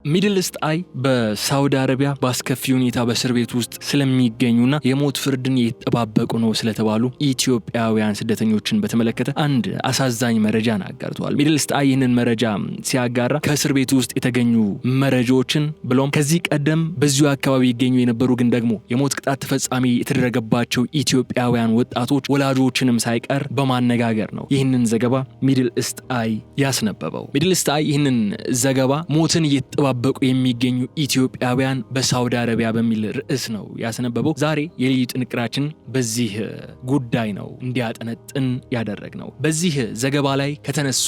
ሚድል ኢስት አይ በሳውዲ አረቢያ በአስከፊ ሁኔታ በእስር ቤት ውስጥ ስለሚገኙና የሞት ፍርድን እየተጠባበቁ ነው ስለተባሉ ኢትዮጵያውያን ስደተኞችን በተመለከተ አንድ አሳዛኝ መረጃን አጋርተዋል። ሚድል ኢስት አይ ይህንን መረጃ ሲያጋራ ከእስር ቤት ውስጥ የተገኙ መረጃዎችን ብሎም ከዚህ ቀደም በዚሁ አካባቢ ይገኙ የነበሩ ግን ደግሞ የሞት ቅጣት ተፈጻሚ የተደረገባቸው ኢትዮጵያውያን ወጣቶች ወላጆችንም ሳይቀር በማነጋገር ነው ይህንን ዘገባ ሚድል ኢስት አይ ያስነበበው። ሚድል ኢስት አይ ይህንን ዘገባ ሞትን እየተጠባበቁ የሚገኙ ኢትዮጵያውያን በሳውዲ አረቢያ በሚል ርዕስ ነው ያስነበበው። ዛሬ የልዩ ጥንቅራችን በዚህ ጉዳይ ነው እንዲያጠነጥን ያደረግነው። በዚህ ዘገባ ላይ ከተነሱ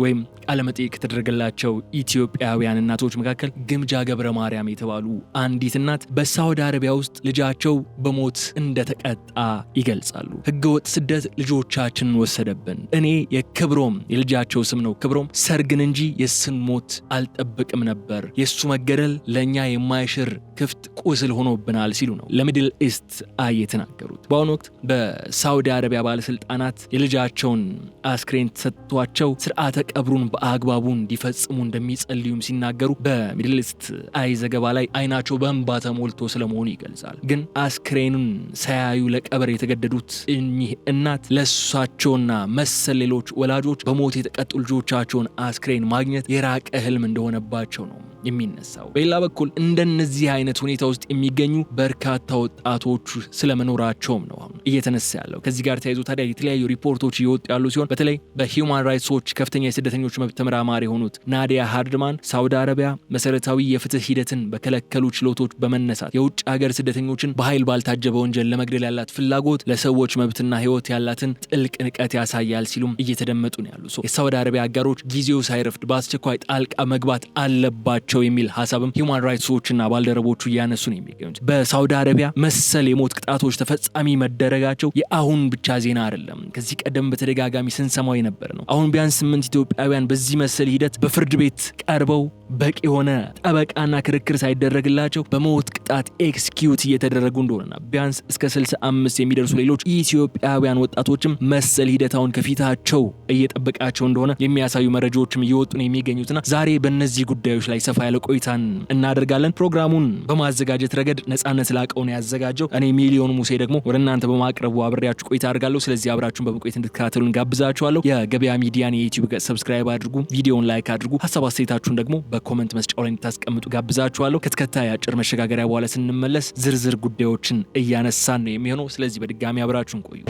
ወይም ቃለመጠይቅ ከተደረገላቸው ኢትዮጵያውያን እናቶች መካከል ግምጃ ገብረ ማርያም የተባሉ አንዲት እናት በሳውዲ አረቢያ ውስጥ ልጃቸው በሞት እንደተቀጣ ይገልጻሉ። ህገወጥ ስደት ልጆቻችንን ወሰደብን። እኔ የክብሮም የልጃቸው ስም ነው ክብሮም ሰርግን እንጂ የስን ሞት አልጠብቅም ነበር። የሱ መገደል ለኛ የማይሽር ክፍት ቁስል ሆኖብናል ሲሉ ነው ለሚድል ኢስት አይ የተናገሩት። በአሁኑ ወቅት በሳውዲ አረቢያ ባለስልጣናት የልጃቸውን አስክሬን ተሰጥቷቸው ስርዓተ ቀብሩን በአግባቡ እንዲፈጽሙ እንደሚጸልዩም ሲናገሩ በሚድል ኢስት አይ ዘገባ ላይ አይናቸው በእንባ ተሞልቶ ስለመሆኑ ይገልጻል። ግን አስክሬኑን ሳያዩ ለቀብር የተገደዱት እኚህ እናት ለእሳቸውና መሰል ሌሎች ወላጆች በሞት የተቀጡ ልጆቻቸውን አስክሬን ማግኘት የራቀ ህልም እንደሆነባቸው ነው የሚነሳው። በሌላ በኩል እንደነዚህ አይነት ሁኔታ ውስጥ የሚገኙ በርካታ ወጣቶች ስለመኖራቸውም ነው እየተነሳ ያለው። ከዚህ ጋር ተያይዞ ታዲያ የተለያዩ ሪፖርቶች እየወጡ ያሉ ሲሆን በተለይ በሂውማን ራይትስ ዎች ከፍተኛ የስደተኞች መብት ተመራማሪ የሆኑት ናዲያ ሃርድማን ሳውዲ አረቢያ መሰረታዊ የፍትህ ሂደትን በከለከሉ ችሎቶች በመነሳት የውጭ ሀገር ስደተኞችን በኃይል ባልታጀበ ወንጀል ለመግደል ያላት ፍላጎት ለሰዎች መብትና ህይወት ያላትን ጥልቅ ንቀት ያሳያል ሲሉም እየተደመጡ ነው ያሉ። የሳውዲ አረቢያ አጋሮች ጊዜው ሳይረፍድ በአስቸኳይ ጣልቃ መግባት አለባቸው የሚል ሐሳብም ሂውማን ራይትስ ዎችና ባልደረቦቹ እያነሱ ነው የሚገኙት። በሳውዲ አረቢያ መሰል የሞት ቅጣቶች ተፈጻሚ መደረጋቸው የአሁን ብቻ ዜና አይደለም። ከዚህ ቀደም በተደጋጋሚ ስንሰማው የነበረ ነው። አሁን ቢያንስ 8 ኢትዮጵያውያን በዚህ መሰል ሂደት በፍርድ ቤት ቀርበው በቂ የሆነ ጠበቃና ክርክር ሳይደረግላቸው በሞት ቅጣት ኤክስኪዩት እየተደረጉ እንደሆነና ቢያንስ እስከ 65 የሚደርሱ ሌሎች ኢትዮጵያውያን ወጣቶችም መሰል ሂደታውን ከፊታቸው እየጠበቃቸው እንደሆነ የሚያሳዩ መረጃዎችም እየወጡ ነው የሚገኙትና ዛሬ በእነዚህ ጉዳዮች ላይ ሰፋ ያለ ቆይታን እናደርጋለን። ፕሮግራሙን በማዘጋጀት ረገድ ነጻነት ላቀው ነው ያዘጋጀው። እኔ ሚሊዮን ሙሴ ደግሞ ወደ እናንተ በማቅረቡ አብሬያችሁ ቆይታ አደርጋለሁ። ስለዚህ አብራችሁን በመቆየት እንድትከታተሉን ጋብዛችኋለሁ። የገበያ ሚዲያን የዩቲዩብ ገጽ ሰብስክራይብ አድርጉ፣ ቪዲዮውን ላይክ አድርጉ። ሀሳብ አስተያየታችሁን ደግሞ በኮሜንት መስጫው ላይ እንድታስቀምጡ ጋብዛችኋለሁ። ከተከታታይ አጭር መሸጋገሪያ በኋላ ስንመለስ ዝርዝር ጉዳዮችን እያነሳን ነው የሚሆነው። ስለዚህ በድጋሚ አብራችሁን ቆዩ።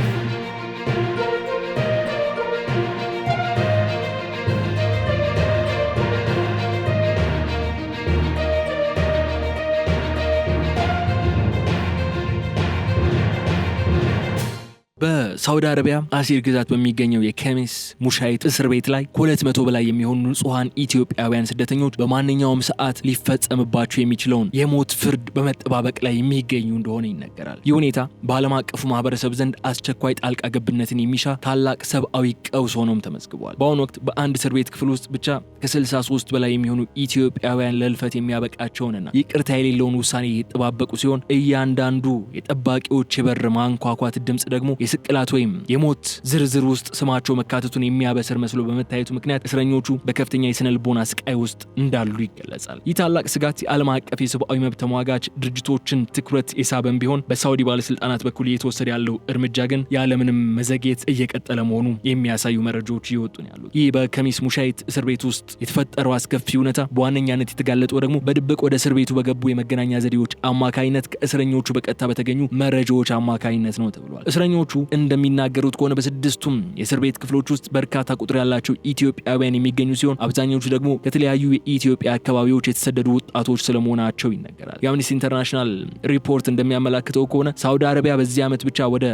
በሳውዲ አረቢያ አሲር ግዛት በሚገኘው የኬሚስ ሙሻይት እስር ቤት ላይ ከ200 በላይ የሚሆኑ ንጹሃን ኢትዮጵያውያን ስደተኞች በማንኛውም ሰዓት ሊፈጸምባቸው የሚችለውን የሞት ፍርድ በመጠባበቅ ላይ የሚገኙ እንደሆነ ይነገራል። ይህ ሁኔታ በዓለም አቀፉ ማህበረሰብ ዘንድ አስቸኳይ ጣልቃ ገብነትን የሚሻ ታላቅ ሰብአዊ ቀውስ ሆኖም ተመዝግቧል። በአሁኑ ወቅት በአንድ እስር ቤት ክፍል ውስጥ ብቻ ከ63 በላይ የሚሆኑ ኢትዮጵያውያን ለልፈት የሚያበቃቸውንና ይቅርታ የሌለውን ውሳኔ የተጠባበቁ ሲሆን እያንዳንዱ የጠባቂዎች የበር ማንኳኳት ድምጽ ደግሞ የስቅላት ወይም የሞት ዝርዝር ውስጥ ስማቸው መካተቱን የሚያበስር መስሎ በመታየቱ ምክንያት እስረኞቹ በከፍተኛ የስነ ልቦና ስቃይ ውስጥ እንዳሉ ይገለጻል። ይህ ታላቅ ስጋት የዓለም አቀፍ የሰብአዊ መብት ተሟጋች ድርጅቶችን ትኩረት የሳበም ቢሆን በሳውዲ ባለስልጣናት በኩል እየተወሰደ ያለው እርምጃ ግን ያለምንም መዘግየት እየቀጠለ መሆኑ የሚያሳዩ መረጃዎች እየወጡ ነው ያሉት። ይህ በኬሚስ ሙሻይት እስር ቤት ውስጥ የተፈጠረው አስከፊ ሁኔታ በዋነኛነት የተጋለጠው ደግሞ በድብቅ ወደ እስር ቤቱ በገቡ የመገናኛ ዘዴዎች አማካይነት ከእስረኞቹ በቀጥታ በተገኙ መረጃዎች አማካይነት ነው ተብሏል። እስረኞቹ እንደሚናገሩት ከሆነ በስድስቱም የእስር ቤት ክፍሎች ውስጥ በርካታ ቁጥር ያላቸው ኢትዮጵያውያን የሚገኙ ሲሆን አብዛኞቹ ደግሞ ከተለያዩ የኢትዮጵያ አካባቢዎች የተሰደዱ ወጣቶች ስለመሆናቸው ይነገራል። የአምነስቲ ኢንተርናሽናል ሪፖርት እንደሚያመላክተው ከሆነ ሳውዲ አረቢያ በዚህ ዓመት ብቻ ወደ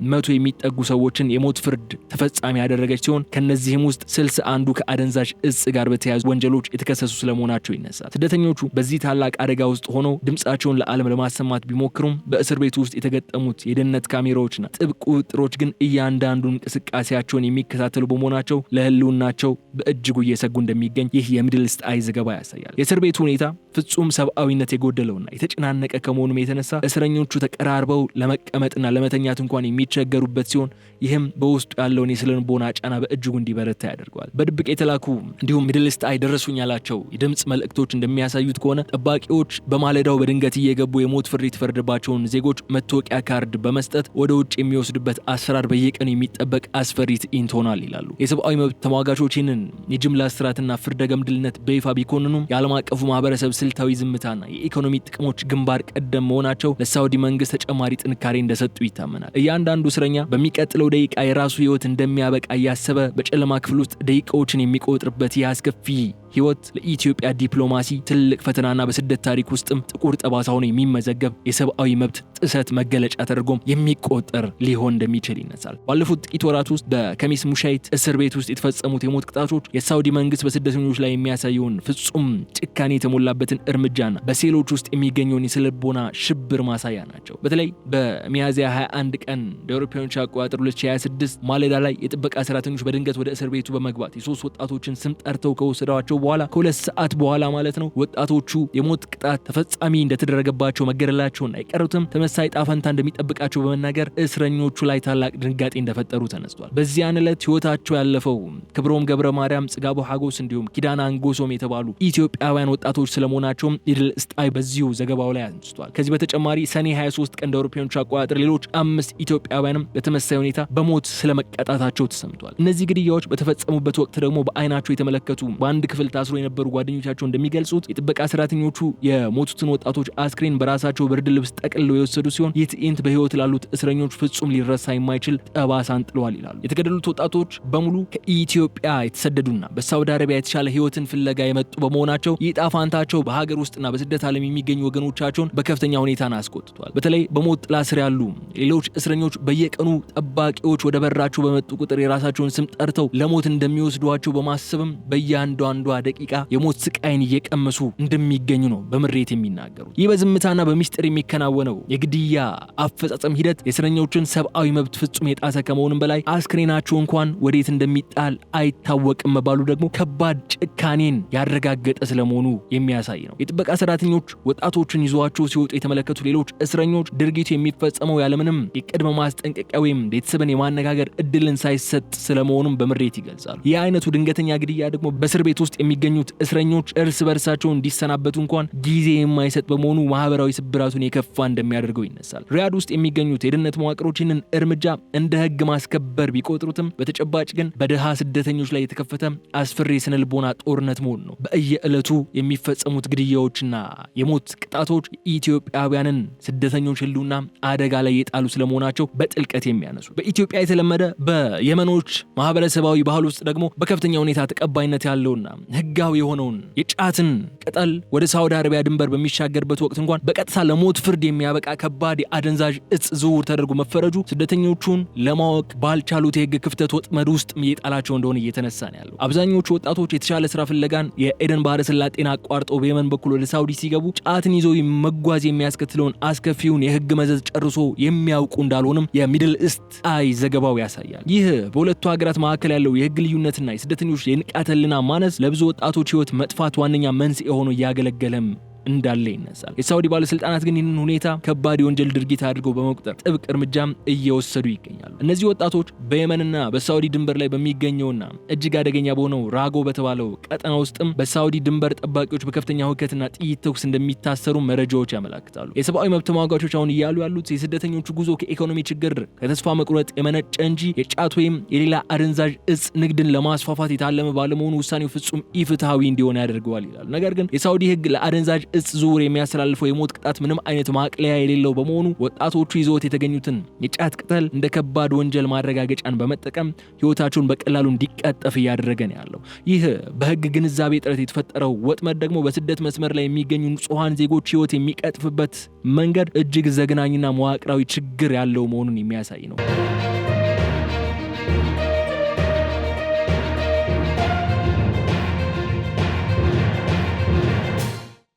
100 የሚጠጉ ሰዎችን የሞት ፍርድ ተፈጻሚ ያደረገች ሲሆን ከነዚህም ውስጥ 61 ከአደንዛዥ እጽ ጋር በተያያዙ ወንጀሎች የተከሰሱ ስለመሆናቸው ይነሳል። ስደተኞቹ በዚህ ታላቅ አደጋ ውስጥ ሆነው ድምጻቸውን ለዓለም ለማሰማት ቢሞክሩም በእስር ቤቱ ውስጥ የተገጠሙት የደህንነት ካሜራዎችና ጥብቅ ቁጥጥሮች ግን እያንዳንዱን እንቅስቃሴያቸውን የሚከታተሉ በመሆናቸው ለህልውናቸው በእጅጉ እየሰጉ እንደሚገኝ ይህ የሚድል ኢስት አይ ዘገባ ያሳያል። የእስር ቤቱ ሁኔታ ፍጹም ሰብአዊነት የጎደለውና የተጨናነቀ ከመሆኑም የተነሳ እስረኞቹ ተቀራርበው ለመቀመጥና ለመተኛት እንኳን የሚቸገሩበት ሲሆን ይህም በውስጡ ያለውን የስነልቦና ጫና በእጅጉ እንዲበረታ ያደርገዋል። በድብቅ የተላኩ እንዲሁም ሚድል ኢስት አይ ደረሱኝ ያላቸው የድምጽ መልእክቶች እንደሚያሳዩት ከሆነ ጠባቂዎች በማለዳው በድንገት እየገቡ የሞት ፍርድ የተፈረደባቸውን ዜጎች መታወቂያ ካርድ በመስጠት ወደ ውጭ የሚወስዱበት አሰራር በየቀኑ የሚጠበቅ አስፈሪ ትዕይንት ሆኗል ይላሉ። የሰብአዊ መብት ተሟጋቾች ይህንን የጅምላ እስራትና ፍርደ ገምድልነት በይፋ ቢኮንኑም የዓለም አቀፉ ማህበረሰብ ስልታዊ ዝምታና የኢኮኖሚ ጥቅሞች ግንባር ቀደም መሆናቸው ለሳውዲ መንግስት ተጨማሪ ጥንካሬ እንደሰጡ ይታመናል። እያንዳንዱ እስረኛ በሚቀጥለው ደቂቃ የራሱ ህይወት እንደሚያበቃ እያሰበ በጨለማ ክፍል ውስጥ ደቂቃዎችን የሚቆጥርበት የአስከፊ ህይወት ለኢትዮጵያ ዲፕሎማሲ ትልቅ ፈተናና በስደት ታሪክ ውስጥም ጥቁር ጠባሳ ሆኖ የሚመዘገብ የሰብአዊ መብት ጥሰት መገለጫ ተደርጎም የሚቆጠር ሊሆን እንደሚችል ይነሳል። ባለፉት ጥቂት ወራት ውስጥ በከሚስ ሙሻይት እስር ቤት ውስጥ የተፈጸሙት የሞት ቅጣቶች የሳውዲ መንግስት በስደተኞች ላይ የሚያሳየውን ፍጹም ጭካኔ የተሞላበትን እርምጃና በሴሎች ውስጥ የሚገኘውን የስነልቦና ሽብር ማሳያ ናቸው። በተለይ በሚያዝያ 21 ቀን በአውሮፓውያን አቆጣጠር 2026 ማለዳ ላይ የጥበቃ ሰራተኞች በድንገት ወደ እስር ቤቱ በመግባት የሶስት ወጣቶችን ስም ጠርተው ከወሰዷቸው በኋላ ከ2 ሰዓት በኋላ ማለት ነው ወጣቶቹ የሞት ቅጣት ተፈጻሚ እንደተደረገባቸው መገደላቸውና የቀሩትም ተመሳሳይ ጣፈንታ እንደሚጠብቃቸው በመናገር እስረኞቹ ላይ ታላቅ ድንጋጤ እንደፈጠሩ ተነስቷል። በዚያን ዕለት ህይወታቸው ያለፈው ክብሮም ገብረ ማርያም፣ ጽጋቡ ሀጎስ እንዲሁም ኪዳና አንጎሶም የተባሉ ኢትዮጵያውያን ወጣቶች ስለመሆናቸውም ሚድል ኢስት አይ በዚሁ ዘገባው ላይ አንስቷል። ከዚህ በተጨማሪ ሰኔ 23 ቀን አውሮፓውያን አቆጣጠር ሌሎች 5 ኢትዮጵያውያንም በተመሳሳይ ሁኔታ በሞት ስለመቀጣታቸው ተሰምቷል። እነዚህ ግድያዎች በተፈጸሙበት ወቅት ደግሞ በአይናቸው የተመለከቱ በአንድ ክፍል ታስሮ የነበሩ ጓደኞቻቸው እንደሚገልጹት የጥበቃ ሰራተኞቹ የሞቱትን ወጣቶች አስክሬን በራሳቸው ብርድ ልብስ ጠቅልለው የወሰዱ ሲሆን ይህ ትዕይንት በህይወት ላሉት እስረኞች ፍጹም ሊረሳ የማይችል ጠባሳን ጥለዋል ይላሉ። የተገደሉት ወጣቶች በሙሉ ከኢትዮጵያ የተሰደዱና በሳውዲ አረቢያ የተሻለ ህይወትን ፍለጋ የመጡ በመሆናቸው የጣፋንታቸው በሀገር ውስጥና በስደት ዓለም የሚገኙ ወገኖቻቸውን በከፍተኛ ሁኔታ አስቆጥቷል። በተለይ በሞት ጥላ ስር ያሉ ሌሎች እስረኞች በየቀኑ ጠባቂዎች ወደ በራቸው በመጡ ቁጥር የራሳቸውን ስም ጠርተው ለሞት እንደሚወስዷቸው በማሰብም በእያንዳንዷ ደቂቃ የሞት ስቃይን እየቀመሱ እንደሚገኙ ነው በምሬት የሚናገሩት። ይህ በዝምታና በሚስጥር የሚከናወነው የግድያ አፈጻጸም ሂደት የእስረኞችን ሰብአዊ መብት ፍጹም የጣሰ ከመሆኑም በላይ አስክሬናቸው እንኳን ወዴት እንደሚጣል አይታወቅም መባሉ ደግሞ ከባድ ጭካኔን ያረጋገጠ ስለመሆኑ የሚያሳይ ነው። የጥበቃ ሰራተኞች ወጣቶችን ይዟቸው ሲወጡ የተመለከቱ ሌሎች እስረኞች ድርጊቱ የሚፈጸመው ያለምንም የቅድመ ማስጠንቀቂያ ወይም ቤተሰብን የማነጋገር እድልን ሳይሰጥ ስለመሆኑም በምሬት ይገልጻሉ። ይህ አይነቱ ድንገተኛ ግድያ ደግሞ በእስር ቤት ውስጥ የሚገኙት እስረኞች እርስ በርሳቸው እንዲሰናበቱ እንኳን ጊዜ የማይሰጥ በመሆኑ ማህበራዊ ስብራቱን የከፋ እንደሚያደርገው ይነሳል። ሪያድ ውስጥ የሚገኙት የደህንነት መዋቅሮችን እርምጃ እንደ ህግ ማስከበር ቢቆጥሩትም በተጨባጭ ግን በደሃ ስደተኞች ላይ የተከፈተ አስፈሪ የስነልቦና ጦርነት መሆኑ ነው። በየዕለቱ የሚፈጸሙት ግድያዎችና የሞት ቅጣቶች የኢትዮጵያውያንን ስደተኞች ህልውና አደጋ ላይ የጣሉ ስለመሆናቸው በጥልቀት የሚያነሱ በኢትዮጵያ የተለመደ በየመኖች ማህበረሰባዊ ባህል ውስጥ ደግሞ በከፍተኛ ሁኔታ ተቀባይነት ያለውና ህጋዊ የሆነውን የጫትን ቅጠል ወደ ሳውዲ አረቢያ ድንበር በሚሻገርበት ወቅት እንኳን በቀጥታ ለሞት ፍርድ የሚያበቃ ከባድ የአደንዛዥ እጽ ዝውውር ተደርጎ መፈረጁ ስደተኞቹን ለማወቅ ባልቻሉት የህግ ክፍተት ወጥመድ ውስጥ እየጣላቸው እንደሆነ እየተነሳ ነው ያለው። አብዛኞቹ ወጣቶች የተሻለ ስራ ፍለጋን የኤደን ባህረ ሰላጤን አቋርጠው በየመን በኩል ወደ ሳውዲ ሲገቡ ጫትን ይዘው መጓዝ የሚያስከትለውን አስከፊውን የህግ መዘዝ ጨርሶ የሚያውቁ እንዳልሆነም የሚድል ኢስት አይ ዘገባው ያሳያል። ይህ በሁለቱ ሀገራት መካከል ያለው የህግ ልዩነትና የስደተኞች የንቃተ ህሊና ማነስ ለብዙ ወጣቶች ህይወት መጥፋት ዋነኛ መንስኤ ሆኖ እያገለገለም እንዳለ ይነሳል። የሳውዲ ባለስልጣናት ግን ይህንን ሁኔታ ከባድ የወንጀል ድርጊት አድርገው በመቁጠር ጥብቅ እርምጃም እየወሰዱ ይገኛሉ። እነዚህ ወጣቶች በየመንና በሳውዲ ድንበር ላይ በሚገኘውና እጅግ አደገኛ በሆነው ራጎ በተባለው ቀጠና ውስጥም በሳውዲ ድንበር ጠባቂዎች በከፍተኛ ሁከትና ጥይት ተኩስ እንደሚታሰሩ መረጃዎች ያመለክታሉ። የሰብአዊ መብት ተሟጋቾች አሁን እያሉ ያሉት የስደተኞቹ ጉዞ ከኢኮኖሚ ችግር ከተስፋ መቁረጥ የመነጨ እንጂ የጫት ወይም የሌላ አደንዛዥ እጽ ንግድን ለማስፋፋት የታለመ ባለመሆኑ ውሳኔው ፍጹም ኢፍትሃዊ እንዲሆን ያደርገዋል ይላሉ። ነገር ግን የሳውዲ ህግ ለአደንዛዥ እጽ ዝውውር የሚያስተላልፈው የሞት ቅጣት ምንም አይነት ማቅለያ የሌለው በመሆኑ ወጣቶቹ ይዘውት የተገኙትን የጫት ቅጠል እንደ ከባድ ወንጀል ማረጋገጫን በመጠቀም ህይወታቸውን በቀላሉ እንዲቀጠፍ እያደረገ ነው ያለው። ይህ በህግ ግንዛቤ ጥረት የተፈጠረው ወጥመድ ደግሞ በስደት መስመር ላይ የሚገኙ ንጹሃን ዜጎች ህይወት የሚቀጥፍበት መንገድ እጅግ ዘግናኝና መዋቅራዊ ችግር ያለው መሆኑን የሚያሳይ ነው።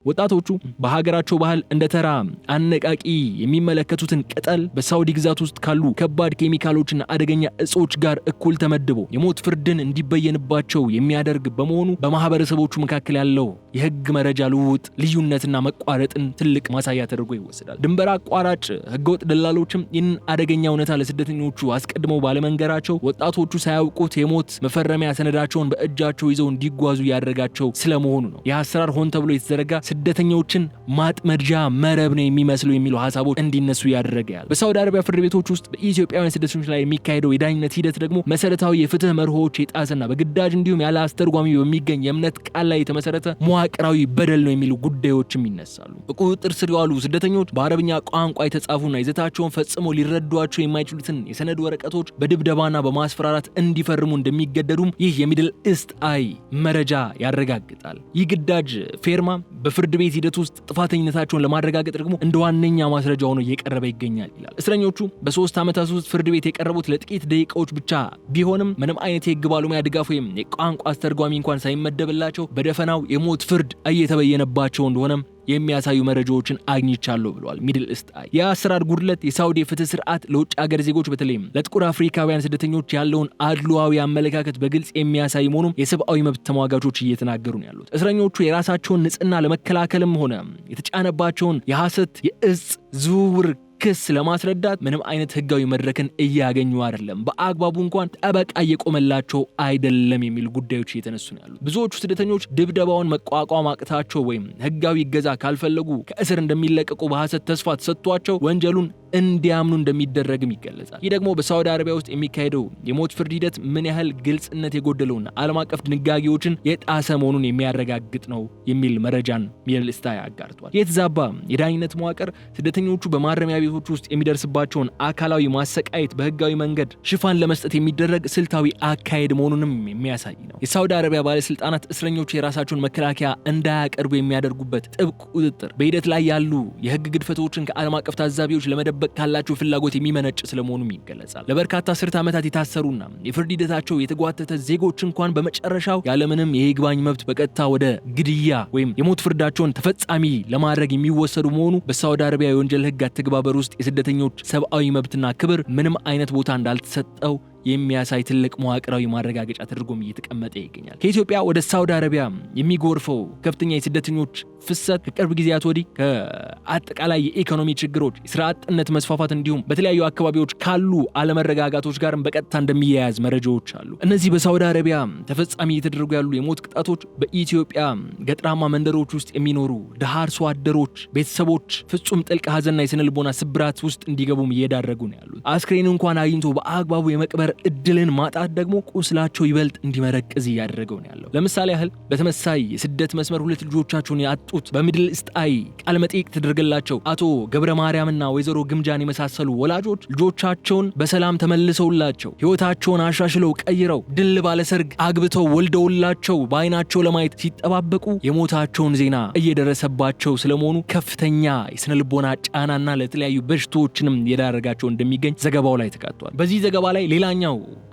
ወጣቶቹ በሀገራቸው ባህል እንደ ተራ አነቃቂ የሚመለከቱትን ቅጠል በሳውዲ ግዛት ውስጥ ካሉ ከባድ ኬሚካሎችና አደገኛ እጾች ጋር እኩል ተመድቦ የሞት ፍርድን እንዲበየንባቸው የሚያደርግ በመሆኑ በማህበረሰቦቹ መካከል ያለው የህግ መረጃ ልውውጥ ልዩነትና መቋረጥን ትልቅ ማሳያ ተደርጎ ይወሰዳል። ድንበር አቋራጭ ህገወጥ ደላሎችም ይህንን አደገኛ እውነታ ለስደተኞቹ አስቀድመው ባለመንገራቸው ወጣቶቹ ሳያውቁት የሞት መፈረሚያ ሰነዳቸውን በእጃቸው ይዘው እንዲጓዙ ያደረጋቸው ስለመሆኑ ነው። ይህ አሰራር ሆን ተብሎ የተዘረጋ ስደተኞችን ማጥመጃ መረብ ነው የሚመስለው የሚሉ ሐሳቦች እንዲነሱ ያደረጋል። በሳውዲ አረቢያ ፍርድ ቤቶች ውስጥ በኢትዮጵያውያን ስደተኞች ላይ የሚካሄደው የዳኝነት ሂደት ደግሞ መሰረታዊ የፍትህ መርሆች የጣሰና በግዳጅ እንዲሁም ያለ አስተርጓሚ በሚገኝ የእምነት ቃል ላይ የተመሰረተ መዋቅራዊ በደል ነው የሚሉ ጉዳዮችም ይነሳሉ። በቁጥጥር ስር የዋሉ ስደተኞች በአረብኛ ቋንቋ የተጻፉና ይዘታቸውን ፈጽሞ ሊረዷቸው የማይችሉትን የሰነድ ወረቀቶች በድብደባና በማስፈራራት እንዲፈርሙ እንደሚገደዱም ይህ የሚድል ኢስት አይ መረጃ ያረጋግጣል። ይህ ግዳጅ ፌርማ በፍርድ ቤት ሂደት ውስጥ ጥፋተኝነታቸውን ለማረጋገጥ ደግሞ እንደ ዋነኛ ማስረጃ ሆኖ እየቀረበ ይገኛል ይላል። እስረኞቹ በ3 ዓመታት ውስጥ ፍርድ ቤት የቀረቡት ለጥቂት ደቂቃዎች ብቻ ቢሆንም ምንም አይነት የህግ ባለሙያ ድጋፍ ወይም የቋንቋ አስተርጓሚ እንኳን ሳይመደብላቸው በደፈናው የሞት ፍርድ እየተበየነባቸው እንደሆነም የሚያሳዩ መረጃዎችን አግኝቻለሁ ብለዋል ሚድል ኢስት አይ። የአሰራር ጉድለት የሳውዲ ፍትህ ስርዓት ለውጭ ሀገር ዜጎች በተለይም ለጥቁር አፍሪካውያን ስደተኞች ያለውን አድሏዊ አመለካከት በግልጽ የሚያሳይ መሆኑን የሰብአዊ መብት ተሟጋቾች እየተናገሩ ነው ያሉት። እስረኞቹ የራሳቸውን ንጽህና ለመከላከልም ሆነ የተጫነባቸውን የሐሰት የእጽ ዝውውር ክስ ለማስረዳት ምንም አይነት ህጋዊ መድረክን እያገኙ አይደለም፣ በአግባቡ እንኳን ጠበቃ እየቆመላቸው አይደለም የሚሉ ጉዳዮች እየተነሱ ነው ያሉት። ብዙዎቹ ስደተኞች ድብደባውን መቋቋም አቅታቸው ወይም ህጋዊ እገዛ ካልፈለጉ ከእስር እንደሚለቀቁ በሐሰት ተስፋ ተሰጥቷቸው ወንጀሉን እንዲያምኑ እንደሚደረግም ይገለጻል። ይህ ደግሞ በሳውዲ አረቢያ ውስጥ የሚካሄደው የሞት ፍርድ ሂደት ምን ያህል ግልጽነት የጎደለውና ዓለም አቀፍ ድንጋጌዎችን የጣሰ መሆኑን የሚያረጋግጥ ነው የሚል መረጃን ሚድል ኢስት አይ አጋርቷል። የተዛባ የዳኝነት መዋቅር ስደተኞቹ በማረሚያ ቤቶች ውስጥ የሚደርስባቸውን አካላዊ ማሰቃየት በህጋዊ መንገድ ሽፋን ለመስጠት የሚደረግ ስልታዊ አካሄድ መሆኑንም የሚያሳይ ነው። የሳውዲ አረቢያ ባለስልጣናት እስረኞቹ የራሳቸውን መከላከያ እንዳያቀርቡ የሚያደርጉበት ጥብቅ ቁጥጥር በሂደት ላይ ያሉ የህግ ግድፈቶችን ከዓለም አቀፍ ታዛቢዎች ለመደበቅ ካላቸው ፍላጎት የሚመነጭ ስለመሆኑም ይገለጻል። ለበርካታ አስርት ዓመታት የታሰሩና የፍርድ ሂደታቸው የተጓተተ ዜጎች እንኳን በመጨረሻው ያለምንም የይግባኝ መብት በቀጥታ ወደ ግድያ ወይም የሞት ፍርዳቸውን ተፈጻሚ ለማድረግ የሚወሰዱ መሆኑ በሳውዲ አረቢያ የወንጀል ህግ አተግባበር ውስጥ የስደተኞች ሰብአዊ መብትና ክብር ምንም አይነት ቦታ እንዳልተሰጠው የሚያሳይ ትልቅ መዋቅራዊ ማረጋገጫ ተደርጎም እየተቀመጠ ይገኛል። ከኢትዮጵያ ወደ ሳውዲ አረቢያ የሚጎርፈው ከፍተኛ የስደተኞች ፍሰት ከቅርብ ጊዜያት ወዲህ ከአጠቃላይ የኢኮኖሚ ችግሮች፣ የስራ አጥነት መስፋፋት እንዲሁም በተለያዩ አካባቢዎች ካሉ አለመረጋጋቶች ጋርም በቀጥታ እንደሚያያዝ መረጃዎች አሉ። እነዚህ በሳውዲ አረቢያ ተፈጻሚ እየተደረጉ ያሉ የሞት ቅጣቶች በኢትዮጵያ ገጠራማ መንደሮች ውስጥ የሚኖሩ ድሃ አርሶ አደሮች ቤተሰቦች ፍጹም ጥልቅ ሀዘንና የስነ ልቦና ስብራት ውስጥ እንዲገቡም እየዳረጉ ነው ያሉት። አስክሬን እንኳን አግኝቶ በአግባቡ የመቅበር እድልን ማጣት ደግሞ ቁስላቸው ይበልጥ እንዲመረቅዝ እያደረገው ነው ያለው። ለምሳሌ ያህል በተመሳይ የስደት መስመር 2 ልጆቻቸውን ያጡት በሚድል ኢስት አይ ቃለ መጠይቅ ተደረገላቸው አቶ ገብረ ማርያምና ወይዘሮ ግምጃን የመሳሰሉ ወላጆች ልጆቻቸውን በሰላም ተመልሰውላቸው ህይወታቸውን አሻሽለው ቀይረው ድል ባለ ሰርግ አግብተው ወልደውላቸው በአይናቸው ለማየት ሲጠባበቁ የሞታቸውን ዜና እየደረሰባቸው ስለመሆኑ ከፍተኛ የስነ ልቦና ጫናና ለተለያዩ በሽታዎችንም የዳረጋቸው እንደሚገኝ ዘገባው ላይ ተካቷል። በዚህ ዘገባ ላይ ሌላኛው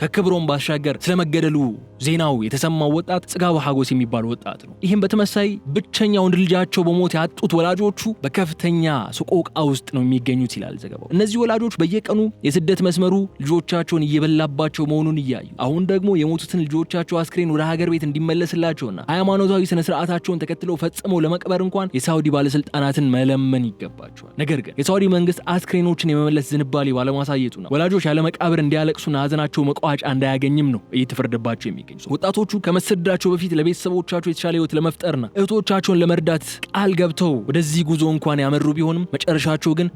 ከክብሮም ባሻገር ስለመገደሉ ዜናው የተሰማው ወጣት ጽጋቡ ሐጎስ የሚባል ወጣት ነው። ይህም በተመሳይ ብቸኛው ወንድ ልጃቸው በሞት ያጡት ወላጆቹ በከፍተኛ ሰቆቃ ውስጥ ነው የሚገኙት ይላል ዘገባው። እነዚህ ወላጆች በየቀኑ የስደት መስመሩ ልጆቻቸውን እየበላባቸው መሆኑን እያዩ አሁን ደግሞ የሞቱትን ልጆቻቸው አስክሬን ወደ ሀገር ቤት እንዲመለስላቸውና ሃይማኖታዊ ስነ ስርዓታቸውን ተከትለው ፈጽመው ለመቅበር እንኳን የሳውዲ ባለስልጣናትን መለመን ይገባቸዋል። ነገር ግን የሳውዲ መንግስት አስክሬኖችን የመመለስ ዝንባሌ ባለማሳየቱ ነው ወላጆች ያለ መቃብር እንዲያለቅሱና ሀዘናቸው መቋጫ እንዳያገኝም ነው እየተፈረደባቸው የሚገኙ። ወጣቶቹ ከመሰደዳቸው በፊት ለቤተሰቦቻቸው የተሻለ ህይወት ለመፍጠርና እህቶቻቸውን ለመርዳት ቃል ገብተው ወደዚህ ጉዞ እንኳን ያመሩ ቢሆንም መጨረሻቸው ግን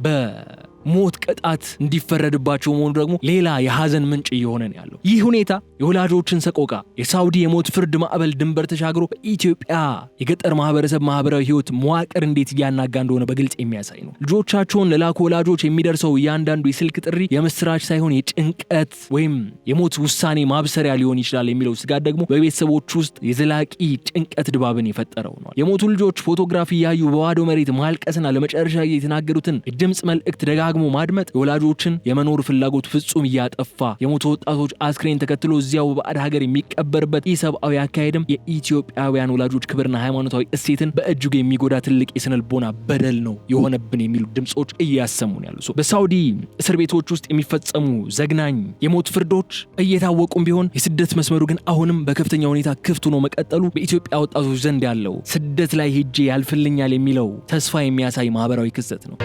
ሞት ቅጣት እንዲፈረድባቸው መሆኑ ደግሞ ሌላ የሐዘን ምንጭ እየሆነ ነው ያለው። ይህ ሁኔታ የወላጆችን ሰቆቃ የሳውዲ የሞት ፍርድ ማዕበል ድንበር ተሻግሮ በኢትዮጵያ የገጠር ማህበረሰብ ማህበራዊ ህይወት መዋቅር እንዴት እያናጋ እንደሆነ በግልጽ የሚያሳይ ነው። ልጆቻቸውን ለላኩ ወላጆች የሚደርሰው እያንዳንዱ የስልክ ጥሪ የምስራች ሳይሆን የጭንቀት ወይም የሞት ውሳኔ ማብሰሪያ ሊሆን ይችላል የሚለው ስጋት ደግሞ በቤተሰቦች ውስጥ የዘላቂ ጭንቀት ድባብን የፈጠረው ነው። የሞቱ ልጆች ፎቶግራፊ እያዩ በባዶ መሬት ማልቀስና ለመጨረሻ ጊዜ የተናገሩትን የድምጽ መልእክት ደጋግሞ ደጋግሞ ማድመጥ የወላጆችን የመኖር ፍላጎት ፍጹም እያጠፋ የሞቱ ወጣቶች አስክሬን ተከትሎ እዚያው በባዕድ ሀገር የሚቀበርበት ኢሰብአዊ አካሄድም የኢትዮጵያውያን ወላጆች ክብርና ሃይማኖታዊ እሴትን በእጅጉ የሚጎዳ ትልቅ የስነልቦና በደል ነው የሆነብን የሚሉ ድምጾች እያሰሙ ነው ያሉት። በሳውዲ እስር ቤቶች ውስጥ የሚፈጸሙ ዘግናኝ የሞት ፍርዶች እየታወቁም ቢሆን የስደት መስመሩ ግን አሁንም በከፍተኛ ሁኔታ ክፍት ሆኖ መቀጠሉ በኢትዮጵያ ወጣቶች ዘንድ ያለው ስደት ላይ ሄጄ ያልፍልኛል የሚለው ተስፋ የሚያሳይ ማህበራዊ ክስተት ነው።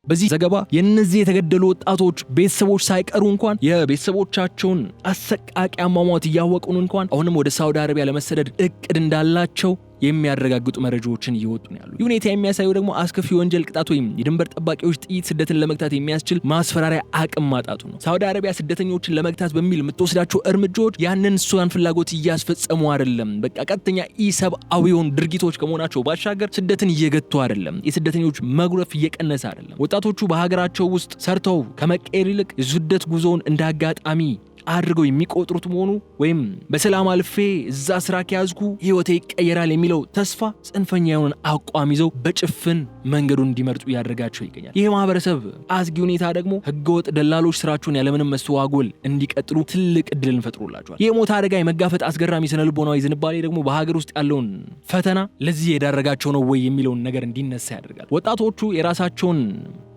በዚህ ዘገባ የነዚህ የተገደሉ ወጣቶች ቤተሰቦች ሳይቀሩ እንኳን የቤተሰቦቻቸውን አሰቃቂ አሟሟት እያወቁን እንኳን አሁንም ወደ ሳውዲ አረቢያ ለመሰደድ እቅድ እንዳላቸው የሚያረጋግጡ መረጃዎችን እየወጡ ነው ያሉት። ሁኔታ የሚያሳየው ደግሞ አስከፊ ወንጀል ቅጣት ወይም የድንበር ጠባቂዎች ጥይት ስደትን ለመግታት የሚያስችል ማስፈራሪያ አቅም ማጣቱ ነው። ሳውዲ አረቢያ ስደተኞችን ለመግታት በሚል የምትወስዳቸው እርምጃዎች ያንን እሷን ፍላጎት እያስፈጸሙ አይደለም። በቃ ቀጥተኛ ኢሰብአዊውን ድርጊቶች ከመሆናቸው ባሻገር ስደትን እየገቱ አይደለም። የስደተኞች መጉረፍ እየቀነሰ አይደለም። ወጣቶቹ በሀገራቸው ውስጥ ሰርተው ከመቀየር ይልቅ የስደት ጉዞውን እንደ አጋጣሚ አድርገው የሚቆጥሩት መሆኑ ወይም በሰላም አልፌ እዛ ስራ ከያዝኩ ህይወቴ ይቀየራል የሚለው ተስፋ ጽንፈኛ የሆነን አቋም ይዘው በጭፍን መንገዱን እንዲመርጡ ያደርጋቸው ይገኛል። ይህ ማህበረሰብ አስጊ ሁኔታ ደግሞ ህገወጥ ደላሎች ስራቸውን ያለምንም መስተዋጎል እንዲቀጥሉ ትልቅ እድልን ፈጥሮላቸዋል። የሞት አደጋ የመጋፈጥ አስገራሚ ስነልቦናዊ ዝንባሌ ደግሞ በሀገር ውስጥ ያለውን ፈተና ለዚህ የዳረጋቸው ነው ወይ የሚለውን ነገር እንዲነሳ ያደርጋል። ወጣቶቹ የራሳቸውን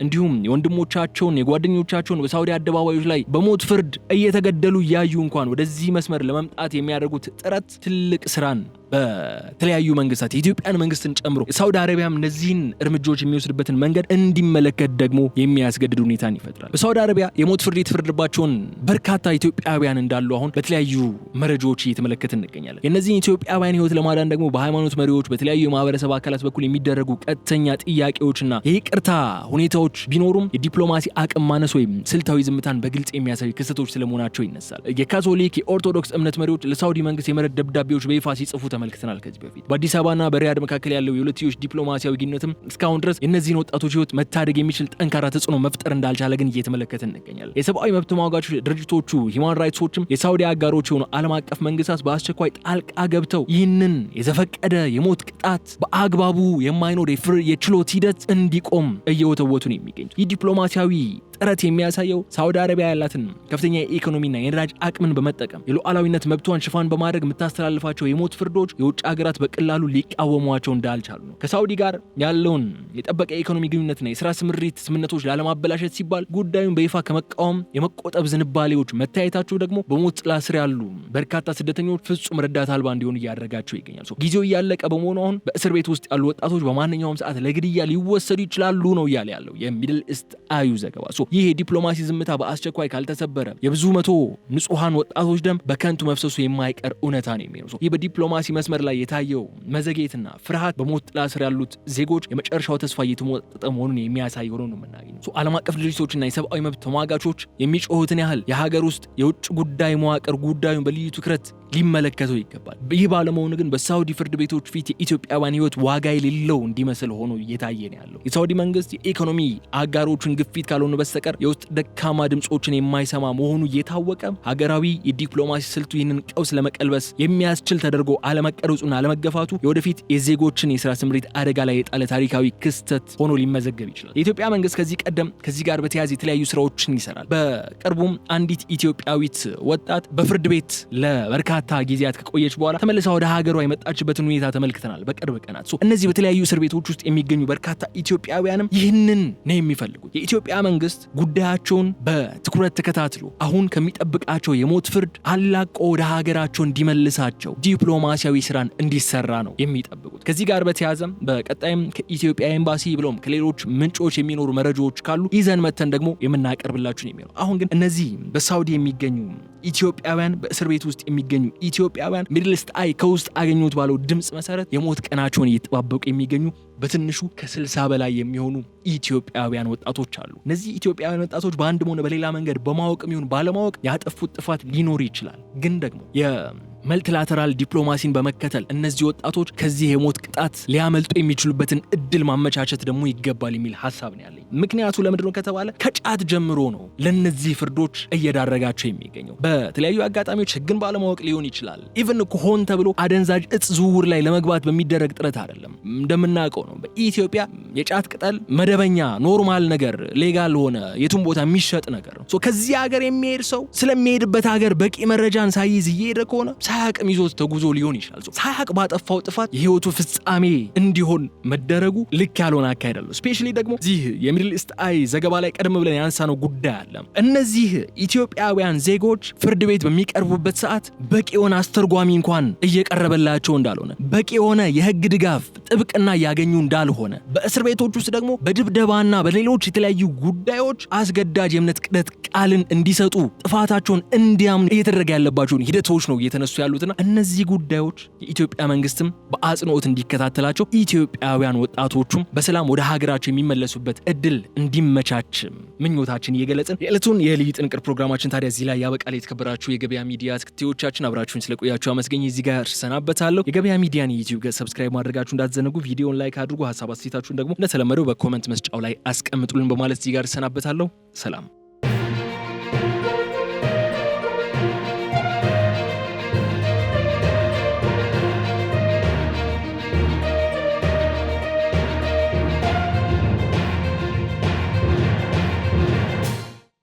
እንዲሁም የወንድሞቻቸውን የጓደኞቻቸውን በሳውዲ አደባባዮች ላይ በሞት ፍርድ እየተገደሉ ያዩ እንኳን ወደዚህ መስመር ለመምጣት የሚያደርጉት ጥረት ትልቅ ስራን በተለያዩ መንግስታት የኢትዮጵያን መንግስትን ጨምሮ ሳውዲ አረቢያም እነዚህን እርምጃዎች የሚወስድበትን መንገድ እንዲመለከት ደግሞ የሚያስገድድ ሁኔታን ይፈጥራል። በሳውዲ አረቢያ የሞት ፍርድ የተፈረደባቸውን በርካታ ኢትዮጵያውያን እንዳሉ አሁን በተለያዩ መረጃዎች እየተመለከትን እንገኛለን። የእነዚህን ኢትዮጵያውያን ህይወት ለማዳን ደግሞ በሃይማኖት መሪዎች በተለያዩ የማህበረሰብ አካላት በኩል የሚደረጉ ቀጥተኛ ጥያቄዎችና የይቅርታ ሁኔታዎች ቢኖሩም የዲፕሎማሲ አቅም ማነስ ወይም ስልታዊ ዝምታን በግልጽ የሚያሳዩ ክስተቶች ስለመሆናቸው ይነሳል። የካቶሊክ የኦርቶዶክስ እምነት መሪዎች ለሳውዲ መንግስት የምህረት ደብዳቤዎች በይፋ ሲጽፉ ተመልክተናል። ከዚህ በፊት በአዲስ አበባና በሪያድ መካከል ያለው የሁለትዮሽ ዲፕሎማሲያዊ ግንኙነትም እስካሁን ድረስ የእነዚህን ወጣቶች ህይወት መታደግ የሚችል ጠንካራ ተጽዕኖ መፍጠር እንዳልቻለ ግን እየተመለከትን እንገኛለን። የሰብአዊ መብት ተሟጋቾች ድርጅቶቹ ሂውማን ራይትስ ዎችም የሳውዲ አጋሮች የሆኑ ዓለም አቀፍ መንግስታት በአስቸኳይ ጣልቃ ገብተው ይህንን የዘፈቀደ የሞት ቅጣት በአግባቡ የማይኖር የችሎት ሂደት እንዲቆም እየወተወቱ ነው የሚገኙት። ይህ ዲፕሎማሲያዊ ጥረት የሚያሳየው ሳውዲ አረቢያ ያላትን ከፍተኛ የኢኮኖሚና የነዳጅ አቅምን በመጠቀም የሉዓላዊነት መብቷን ሽፋን በማድረግ የምታስተላልፋቸው የሞት ፍርዶች የውጭ ሀገራት በቀላሉ ሊቃወሟቸው እንዳልቻሉ ነው። ከሳውዲ ጋር ያለውን የጠበቀ የኢኮኖሚ ግንኙነትና የስራ ስምሪት ስምምነቶች ላለማበላሸት ሲባል ጉዳዩን በይፋ ከመቃወም የመቆጠብ ዝንባሌዎች መታየታቸው ደግሞ በሞት ጥላ ስር ያሉ በርካታ ስደተኞች ፍጹም ረዳት አልባ እንዲሆኑ እያደረጋቸው ይገኛል። ጊዜው እያለቀ በመሆኑ አሁን በእስር ቤት ውስጥ ያሉ ወጣቶች በማንኛውም ሰዓት ለግድያ ሊወሰዱ ይችላሉ ነው እያለ ያለው የሚድል ኢስት አዩ ዘገባ። ይህ የዲፕሎማሲ ዝምታ በአስቸኳይ ካልተሰበረ የብዙ መቶ ንጹሃን ወጣቶች ደም በከንቱ መፍሰሱ የማይቀር እውነታ ነው የሚሆነው። ይህ በዲፕሎማሲ መስመር ላይ የታየው መዘግየትና ፍርሃት በሞት ጥላ ስር ያሉት ዜጎች የመጨረሻው ተስፋ እየተሞጠጠ መሆኑን የሚያሳይ ሆኖ ነው የምናገኘው። ዓለም አቀፍ ድርጅቶችና የሰብአዊ መብት ተሟጋቾች የሚጮሁትን ያህል የሀገር ውስጥ የውጭ ጉዳይ መዋቅር ጉዳዩን በልዩ ትኩረት ሊመለከተው ይገባል። ይህ ባለመሆኑ ግን በሳውዲ ፍርድ ቤቶች ፊት የኢትዮጵያውያን ህይወት ዋጋ የሌለው እንዲመስል ሆኖ እየታየ ነው ያለው። የሳውዲ መንግስት የኢኮኖሚ አጋሮችን ግፊት ካልሆነ በስተቀር የውስጥ ደካማ ድምጾችን የማይሰማ መሆኑ እየታወቀ ሀገራዊ የዲፕሎማሲ ስልቱ ይህንን ቀውስ ለመቀልበስ የሚያስችል ተደርጎ አለመቀረጹና አለመገፋቱ የወደፊት የዜጎችን የስራ ስምሪት አደጋ ላይ የጣለ ታሪካዊ ክስተት ሆኖ ሊመዘገብ ይችላል። የኢትዮጵያ መንግስት ከዚህ ጋር በተያያዘ የተለያዩ ስራዎችን ይሰራል። በቅርቡም አንዲት ኢትዮጵያዊት ወጣት በፍርድ ቤት ለበርካታ ጊዜያት ከቆየች በኋላ ተመልሳ ወደ ሀገሯ የመጣችበትን ሁኔታ ተመልክተናል በቅርብ ቀናት። እነዚህ በተለያዩ እስር ቤቶች ውስጥ የሚገኙ በርካታ ኢትዮጵያውያንም ይህንን ነው የሚፈልጉት። የኢትዮጵያ መንግስት ጉዳያቸውን በትኩረት ተከታትሎ አሁን ከሚጠብቃቸው የሞት ፍርድ አላቆ ወደ ሀገራቸው እንዲመልሳቸው ዲፕሎማሲያዊ ስራን እንዲሰራ ነው የሚጠብቁት። ከዚህ ጋር በተያያዘም በቀጣይም ከኢትዮጵያ ኤምባሲ ብሎም ከሌሎች ምንጮች የሚኖሩ መረጃዎች ካሉ ይዘን መተን ደግሞ የምናቀርብላችሁ ነው የሚሆነው። አሁን ግን እነዚህ በሳውዲ የሚገኙ ኢትዮጵያውያን በእስር ቤት ውስጥ የሚገኙ ኢትዮጵያውያን ሚድል ኢስት አይ ከውስጥ አገኙት ባለው ድምጽ መሰረት የሞት ቀናቸውን እየተጠባበቁ የሚገኙ በትንሹ ከ60 በላይ የሚሆኑ ኢትዮጵያውያን ወጣቶች አሉ። እነዚህ ኢትዮጵያውያን ወጣቶች በአንድም ሆነ በሌላ መንገድ በማወቅም ይሁን ባለማወቅ ያጠፉት ጥፋት ሊኖር ይችላል። ግን ደግሞ የመልቲላተራል ዲፕሎማሲን በመከተል እነዚህ ወጣቶች ከዚህ የሞት ቅጣት ሊያመልጡ የሚችሉበትን እድል ማመቻቸት ደግሞ ይገባል የሚል ሐሳብ ነው ያለኝ። ምክንያቱ ለምንድነው ከተባለ ከጫት ጀምሮ ነው ለነዚህ ፍርዶች እየዳረጋቸው የሚገኘው። በተለያዩ አጋጣሚዎች ህግን ባለማወቅ ሊሆን ይችላል። ኢቭን ሆን ተብሎ አደንዛዥ እጽ ዝውውር ላይ ለመግባት በሚደረግ ጥረት አይደለም። እንደምናውቀው ነው በኢትዮጵያ የጫት ቅጠል መደበኛ ኖርማል ነገር ሌጋል ሆነ የቱም ቦታ የሚሸጥ ነገር ነው። ከዚህ ሀገር የሚሄድ ሰው ስለሚሄድበት ሀገር በቂ መረጃን ሳይዝ እየሄደ ከሆነ ሳያቅም ይዞት ተጉዞ ሊሆን ይችላል። ሳያቅ ባጠፋው ጥፋት የህይወቱ ፍጻሜ እንዲሆን መደረጉ ልክ ያልሆነ አካሄድ አለው። ስፔሻሊ ደግሞ እዚህ የሚድል ኢስት አይ ዘገባ ላይ ቀደም ብለን ያነሳነው ጉዳይ አለ። እነዚህ ኢትዮጵያውያን ዜጎች ፍርድ ቤት በሚቀርቡበት ሰዓት በቂ የሆነ አስተርጓሚ እንኳን እየቀረበላቸው እንዳልሆነ፣ በቂ የሆነ የህግ ድጋፍ ጥብቅና ያገኙ እንዳልሆነ፣ በእስር ቤቶች ውስጥ ደግሞ በድብደባና በሌሎች የተለያዩ ጉዳዮች አስገዳጅ የእምነት ክህደት ቃልን እንዲሰጡ ጥፋታቸውን እንዲያምኑ እየተደረገ ያለባቸውን ሂደቶች ነው እየተነሱ ያሉትና እነዚህ ጉዳዮች የኢትዮጵያ መንግስትም በአጽንኦት እንዲከታተላቸው ኢትዮጵያውያን ወጣቶቹም በሰላም ወደ ሀገራቸው የሚመለሱበት እድል እንዲመቻች ምኞታችን እየገለጽን የዕለቱን የልዩ ጥንቅር ፕሮግራማችን ታዲያ እዚህ ላይ ያበቃል። የተከበራችሁ የገበያ ሚዲያ ተከታዮቻችን አብራችሁን ስለቆያችሁ አመስገኝ እዚህ ጋር ሰናበታለሁ። የገበያ ሚዲያን የዩቲዩብ ገጽ ሰብስክራይብ ማድረጋችሁ እንዳትዘነጉ፣ ቪዲዮውን ላይክ አድርጉ፣ ሀሳብ አስተያየታችሁን ደግሞ እንደተለመደው በኮመንት መስጫው ላይ አስቀምጡልን በማለት እዚህ ጋር ሰናበታለሁ። ሰላም።